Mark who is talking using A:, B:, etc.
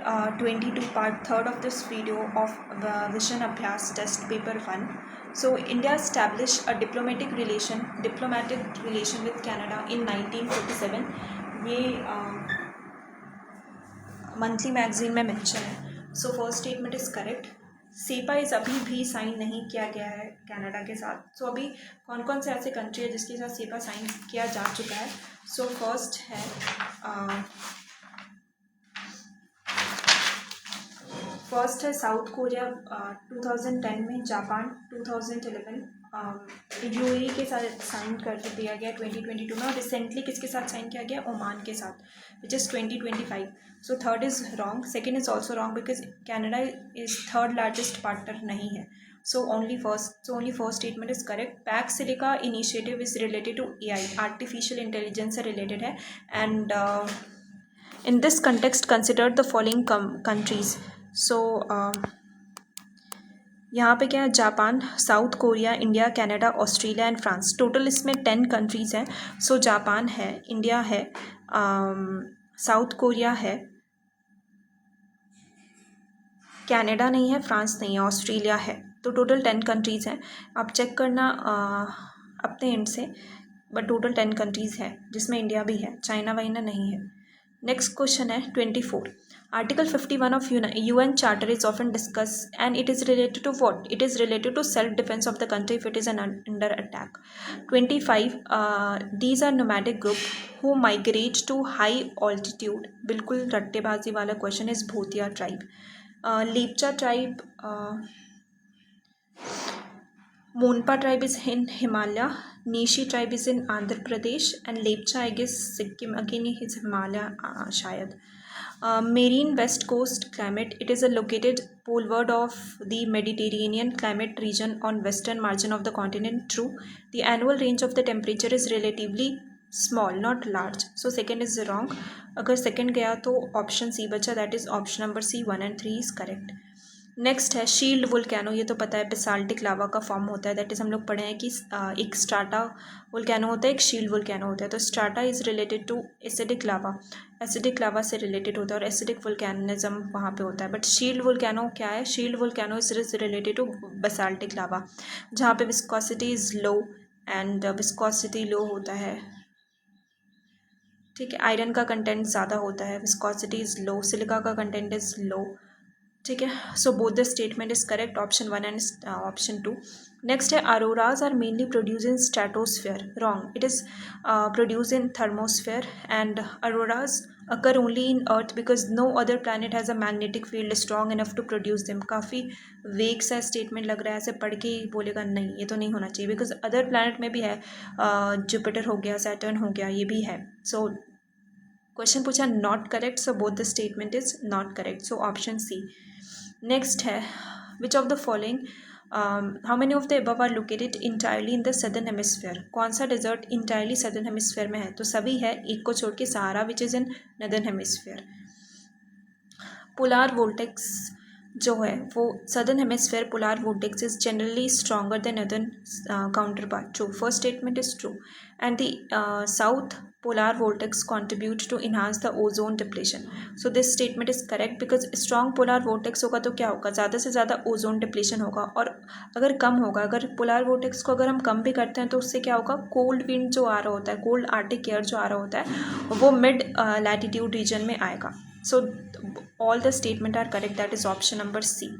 A: 22 part 3rd of this video of Vision Abhyas test paper 1. So India established a diplomatic relation with Canada in 1947. ये monthly magazine में mention है. So first statement is correct. सेपा is अभी भी sign नहीं किया गया है कनाडा के साथ. सो अभी कौन कौन से ऐसे कंट्री है जिसके साथ सेपा साइन किया जा चुका है. सो फर्स्ट है साउथ कोरिया 2010 में, जापान 2011, यूएई के साथ साइन कर दिया गया 2022 में, और रिसेंटली किसके साथ साइन किया गया, ओमान के साथ, which is 2025. So third is wrong. Second is also wrong because Canada is third largest partner नहीं है. So only first statement is correct. Pax silica initiative is related to AI, artificial intelligence से related है. And in this context consider the following countries. So यहाँ पे क्या है, Japan, South Korea, India, Canada, Australia and France. Total इसमें 10 countries हैं. So Japan है, India है, साउथ कोरिया है, कनाडा नहीं है, फ्रांस नहीं है, ऑस्ट्रेलिया है. तो टोटल 10 कंट्रीज़ हैं. आप चेक करना अपने एंड से, बट टोटल 10 कंट्रीज़ हैं जिसमें इंडिया भी है, चाइना वाइना नहीं है. नेक्स्ट क्वेश्चन है 24. Article 51 of UN Charter is often discussed and it is related to what? It is related to self-defense of the country if it is under attack. 25. These are nomadic group who migrate to high altitude. बिल्कुल रट्टेबाजी वाला question is Bhutia tribe. Lepcha tribe, Monpa tribe is in Himalaya, Nishi tribe is in Andhra Pradesh, and Lepcha I guess Sikkim again is Himalaya शायद. Marine West Coast climate, it is a located poleward of the Mediterranean climate region on western margin of the continent. True. The annual range of the temperature is relatively small, not large. So second is wrong. अगर second गया तो option C बचा, that is option number C. 1 and 3 is correct. Next है shield volcano. ये तो पता है basaltic lava का फॉर्म होता है. दैट इज़ हम लोग पढ़े हैं कि एक स्ट्राटा वोल्केनो होता है, एक शील्ड वोल्केनो होता है. तो strata is related to acidic lava से रिलेटेड होता है, और एसिडिक वोल्केनिज्म वहाँ पे होता है. बट शील्ड वोल्केनो क्या है, shield volcano is related to basaltic lava, जहाँ पे viscosity is low, and viscosity low होता है, ठीक है. आयरन का कंटेंट ज़्यादा होता है, विस्कोसिटी इज़ लो, सिलिका का कंटेंट इज़ लो, ठीक है. So both the statement is correct, option 1 and option 2. Next है auroras are mainly produce in stratosphere. Wrong. It is produce in thermosphere, and auroras occur only in earth because no other planet has a magnetic field strong enough to produce them. काफ़ी vague सा statement लग रहा है, ऐसे पढ़ के ही बोलेगा नहीं ये तो नहीं होना चाहिए, बिकॉज अदर प्लानट में भी है, जुपिटर हो गया, सैटर्न हो गया, ये भी है. सो क्वेश्चन पूछा not correct, so both the statement is not correct. So option C. Next है which of the following how many of the above are located entirely in the southern hemisphere. कौन सा desert entirely southern hemisphere में है, तो सभी है, एक को छोड़ के, Sahara which is in northern hemisphere. Polar vortex जो है वो southern hemisphere polar vortex is generally stronger than northern counterpart. True. First statement is true. And the south polar vortex contribute to enhance the ozone depletion. So this statement is correct because strong polar vortex होगा तो क्या होगा, ज़्यादा से ज़्यादा ozone depletion होगा, और अगर कम होगा, अगर पोलर वोर्टेक्स को अगर हम कम भी करते हैं तो उससे क्या होगा, कोल्ड विंड जो आ रहा होता है, कोल्ड आर्टिक एयर जो आ रहा होता है, वो मिड लैटिट्यूड रीजन में आएगा. So all the statement are correct, that is option number C.